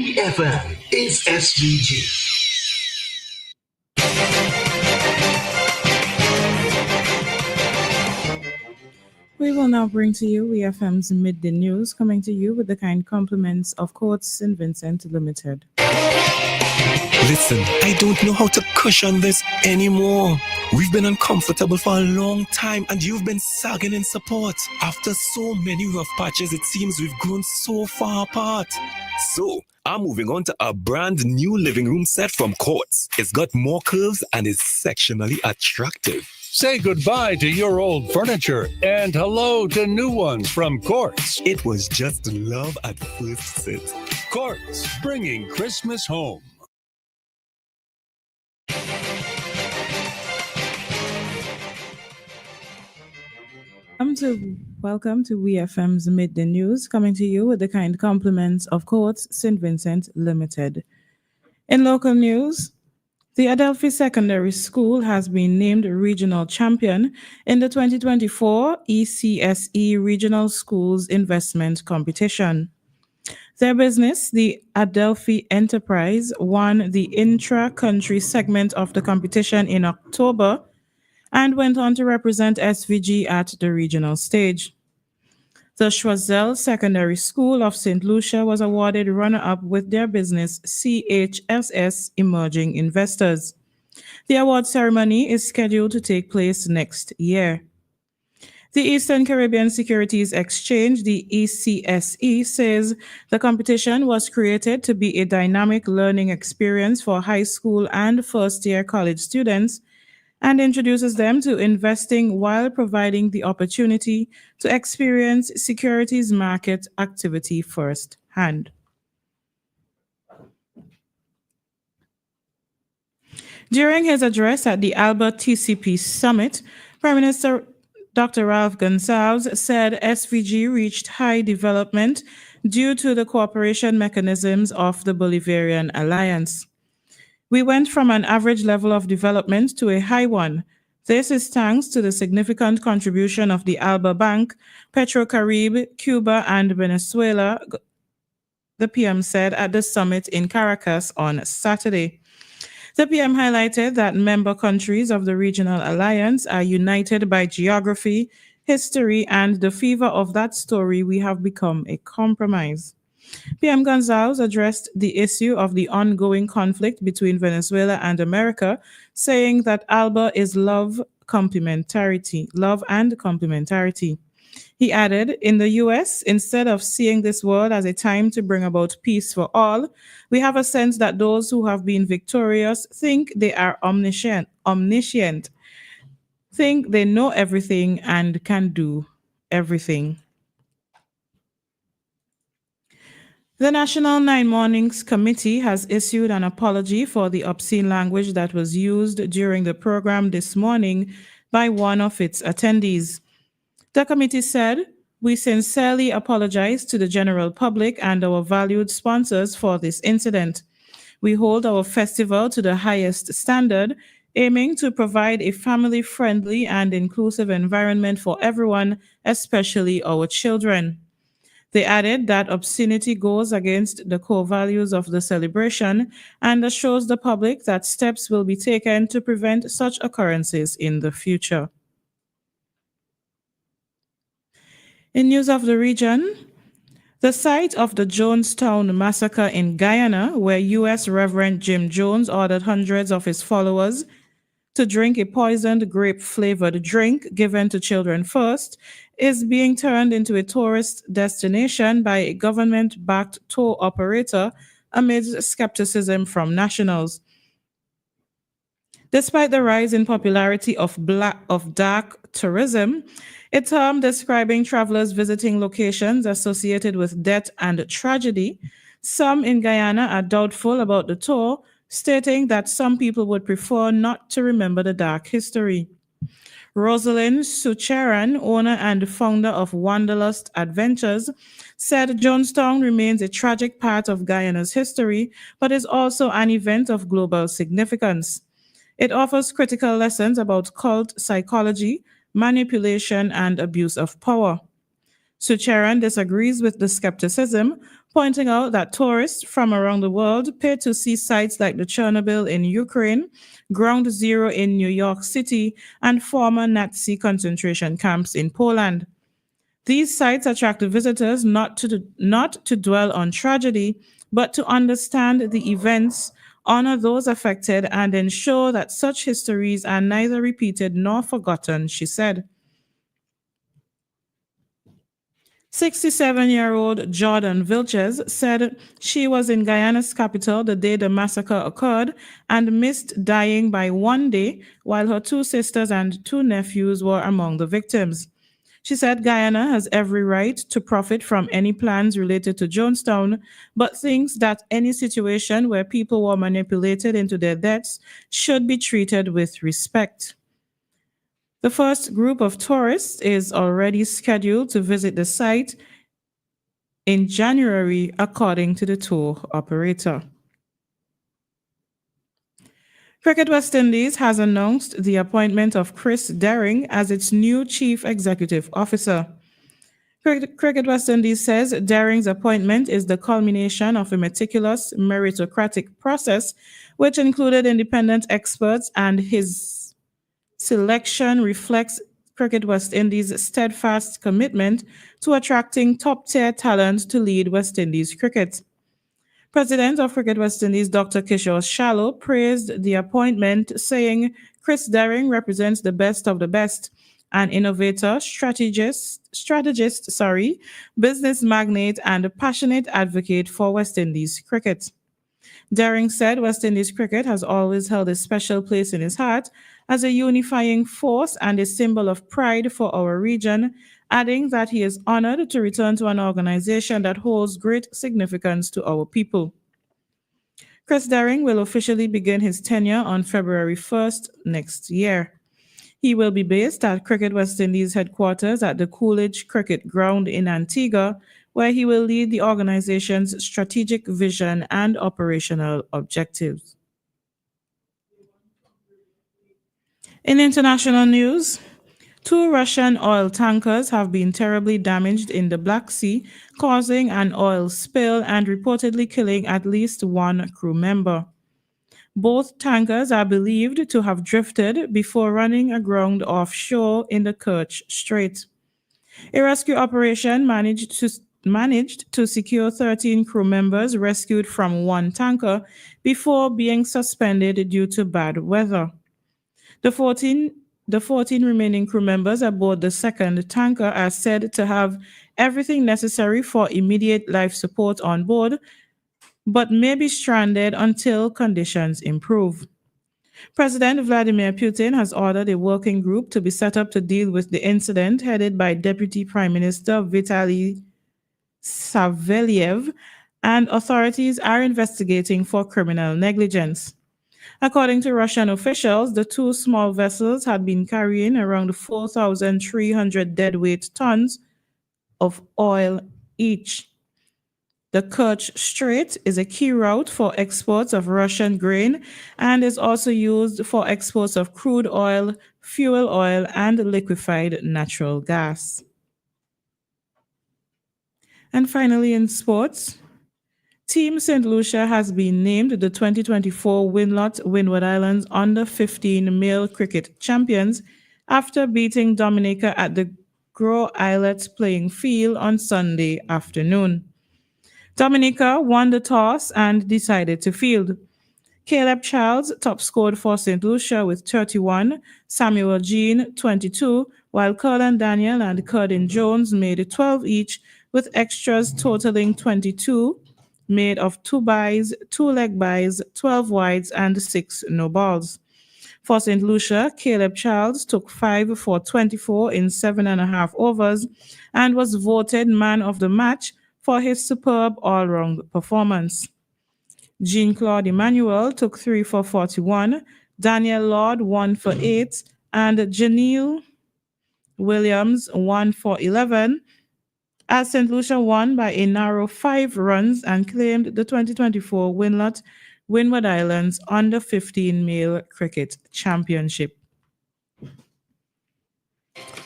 BFM is SVG. We will now bring to you WeFM's Midday News, coming to you with the kind compliments of Courts St. Vincent Limited. Listen, I don't know how to cushion this anymore. We've been uncomfortable for a long time and you've been sagging in support. After so many rough patches, it seems we've grown so far apart. So, I'm moving on to a brand new living room set from Courts. It's got more curves and is sectionally attractive. Say goodbye to your old furniture and hello to new ones from Courts. It was just love at first sit. Courts, bringing Christmas home. Welcome to WeFM's Midday News, coming to you with the kind compliments of Courts St. Vincent Limited. In local news, the Adelphi Secondary School has been named regional champion in the 2024 ECSE Regional Schools Investment Competition. Their business, the Adelphi Enterprise, won the intra-country segment of the competition in October and went on to represent SVG at the regional stage. The Schwazel Secondary School of St. Lucia was awarded runner-up with their business CHSS Emerging Investors. The award ceremony is scheduled to take place next year. The Eastern Caribbean Securities Exchange, the ECSE, says the competition was created to be a dynamic learning experience for high school and first-year college students and introduces them to investing while providing the opportunity to experience securities market activity firsthand. During his address at the Albert TCP Summit, Prime Minister Dr. Ralph Gonsalves said SVG reached high development due to the cooperation mechanisms of the Bolivarian Alliance. We went from an average level of development to a high one. This is thanks to the significant contribution of the Alba Bank, PetroCaribe, Cuba, and Venezuela, the PM said at the summit in Caracas on Saturday. The PM highlighted that member countries of the regional alliance are united by geography, history, and the fever of that story we have become a compromise. PM Gonzalez addressed the issue of the ongoing conflict between Venezuela and America, saying that ALBA is love and complementarity. He added, in the US, instead of seeing this world as a time to bring about peace for all, we have a sense that those who have been victorious think they are omniscient, think they know everything and can do everything. The National Nine Mornings Committee has issued an apology for the obscene language that was used during the program this morning by one of its attendees. The committee said, "We sincerely apologize to the general public and our valued sponsors for this incident. We hold our festival to the highest standard, aiming to provide a family-friendly and inclusive environment for everyone, especially our children." They added that obscenity goes against the core values of the celebration and assures the public that steps will be taken to prevent such occurrences in the future. In news of the region, the site of the Jonestown massacre in Guyana, where U.S. Reverend Jim Jones ordered hundreds of his followers to drink a poisoned grape-flavored drink given to children first, is being turned into a tourist destination by a government-backed tour operator amid skepticism from nationals. Despite the rise in popularity of dark tourism, a term describing travelers visiting locations associated with death and tragedy, some in Guyana are doubtful about the tour, stating that some people would prefer not to remember the dark history. Rosalind Sucharan, owner and founder of Wanderlust Adventures, said Jonestown remains a tragic part of Guyana's history, but is also an event of global significance. It offers critical lessons about cult psychology, manipulation, and abuse of power. Sucharan disagrees with the skepticism, pointing out that tourists from around the world pay to see sites like the Chernobyl in Ukraine, Ground Zero in New York City, and former Nazi concentration camps in Poland. These sites attract visitors not to dwell on tragedy, but to understand the events, honor those affected, and ensure that such histories are neither repeated nor forgotten, she said. 67-year-old Jordan Vilches said she was in Guyana's capital the day the massacre occurred and missed dying by one day, while her two sisters and two nephews were among the victims. She said Guyana has every right to profit from any plans related to Jonestown, but thinks that any situation where people were manipulated into their deaths should be treated with respect. The first group of tourists is already scheduled to visit the site in January, according to the tour operator. Cricket West Indies has announced the appointment of Chris Derring as its new Chief Executive Officer. Cricket West Indies says Derring's appointment is the culmination of a meticulous meritocratic process, which included independent experts, and his selection reflects Cricket West Indies' steadfast commitment to attracting top-tier talent to lead West Indies cricket. President of Cricket West Indies, Dr. Kishore Shallow, praised the appointment, saying Chris Derring represents the best of the best, an innovator, strategist, business magnate, and a passionate advocate for West Indies cricket. Derring said West Indies cricket has always held a special place in his heart as a unifying force and a symbol of pride for our region, adding that he is honored to return to an organization that holds great significance to our people. Chris Derring will officially begin his tenure on February 1st next year. He will be based at Cricket West Indies headquarters at the Coolidge Cricket Ground in Antigua, where he will lead the organization's strategic vision and operational objectives. In international news, 2 Russian oil tankers have been terribly damaged in the Black Sea, causing an oil spill and reportedly killing at least 1 crew member. Both tankers are believed to have drifted before running aground offshore in the Kerch Strait. A rescue operation managed to secure 13 crew members rescued from 1 tanker before being suspended due to bad weather. The 14 remaining crew members aboard the second tanker are said to have everything necessary for immediate life support on board, but may be stranded until conditions improve. President Vladimir Putin has ordered a working group to be set up to deal with the incident, headed by Deputy Prime Minister Vitaly Savelyev, and authorities are investigating for criminal negligence. According to Russian officials, the 2 small vessels had been carrying around 4,300 deadweight tons of oil each. The Kerch Strait is a key route for exports of Russian grain and is also used for exports of crude oil, fuel oil, and liquefied natural gas. And finally, in sports, Team St. Lucia has been named the 2024 Winlot Windward Islands Under-15 Male Cricket Champions after beating Dominica at the Gros Islet playing field on Sunday afternoon. Dominica won the toss and decided to field. Caleb Childs top scored for St. Lucia with 31, Samuel Jean 22, while Cullen Daniel and Curdin Jones made 12 each, with extras totaling 22, made of 2 byes, 2 leg byes, 12 wides, and 6 no balls. For St. Lucia, Caleb Childs took 5 for 24 in 7.5 overs and was voted man of the match for his superb all-round performance. Jean-Claude Emmanuel took 3 for 41, Daniel Lord 1 for 8, and Janelle Williams 1 for 11, as St. Lucia won by a narrow 5 runs and claimed the 2024 Winlot Windward Islands Under-15 Male Cricket Championship.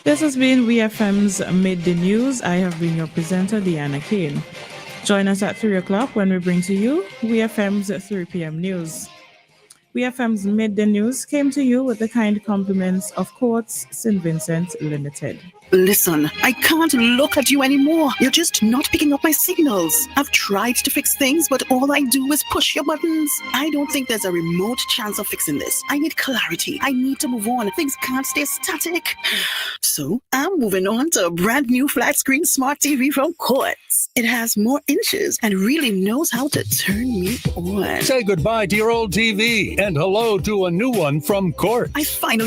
This has been WeFM's Midday News. I have been your presenter, Dianna Cain. Join us at 3 o'clock when we bring to you WeFM's 3 p.m. news. WeFM's Midday News came to you with the kind compliments of Courts St. Vincent Limited. Listen, I can't look at you anymore. You're just not picking up my signals. I've tried to fix things, but all I do is push your buttons. I don't think there's a remote chance of fixing this. I need clarity. I need to move on. Things can't stay static. So I'm moving on to a brand new flat screen smart TV from Quartz. It has more inches and really knows how to turn me on. Say goodbye to your old TV and hello to a new one from Courts. I finally